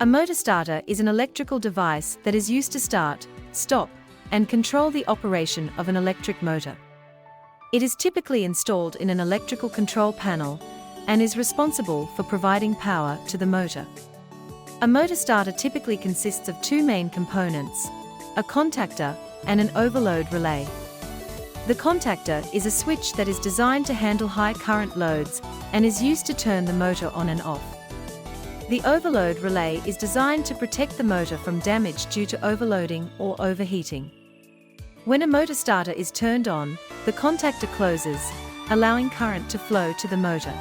A motor starter is an electrical device that is used to start, stop, and control the operation of an electric motor. It is typically installed in an electrical control panel and is responsible for providing power to the motor. A motor starter typically consists of two main components, a contactor and an overload relay. The contactor is a switch that is designed to handle high current loads and is used to turn the motor on and off. The overload relay is designed to protect the motor from damage due to overloading or overheating. When a motor starter is turned on, the contactor closes, allowing current to flow to the motor.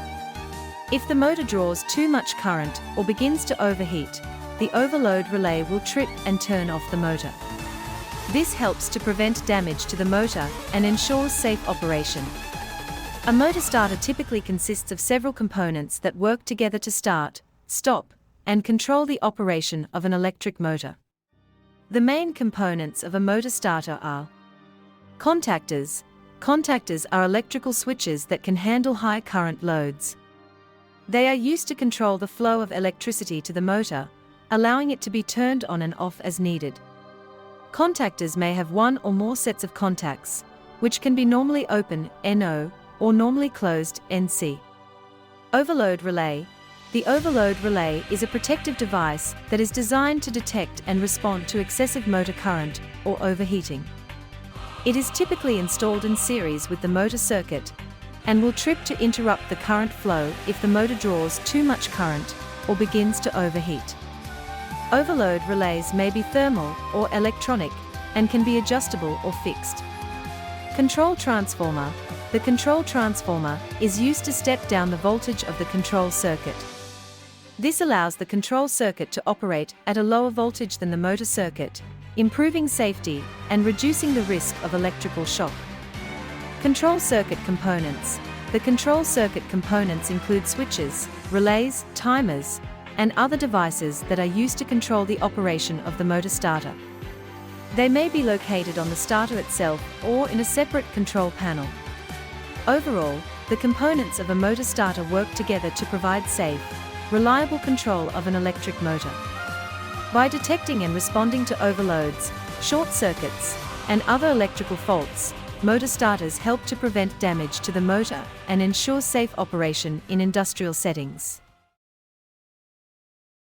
If the motor draws too much current or begins to overheat, the overload relay will trip and turn off the motor. This helps to prevent damage to the motor and ensures safe operation. A motor starter typically consists of several components that work together to start, stop, and control the operation of an electric motor. The main components of a motor starter are contactors. Contactors are electrical switches that can handle high current loads. They are used to control the flow of electricity to the motor, allowing it to be turned on and off as needed. Contactors may have one or more sets of contacts, which can be normally open, NO, or normally closed, NC. Overload relay. The overload relay is a protective device that is designed to detect and respond to excessive motor current or overheating. It is typically installed in series with the motor circuit and will trip to interrupt the current flow if the motor draws too much current or begins to overheat. Overload relays may be thermal or electronic and can be adjustable or fixed. Control transformer. The control transformer is used to step down the voltage of the control circuit. This allows the control circuit to operate at a lower voltage than the motor circuit, improving safety and reducing the risk of electrical shock. Control circuit components. The control circuit components include switches, relays, timers, and other devices that are used to control the operation of the motor starter. They may be located on the starter itself or in a separate control panel. Overall, the components of a motor starter work together to provide safe, reliable control of an electric motor. By detecting and responding to overloads, short circuits, and other electrical faults, motor starters help to prevent damage to the motor and ensure safe operation in industrial settings.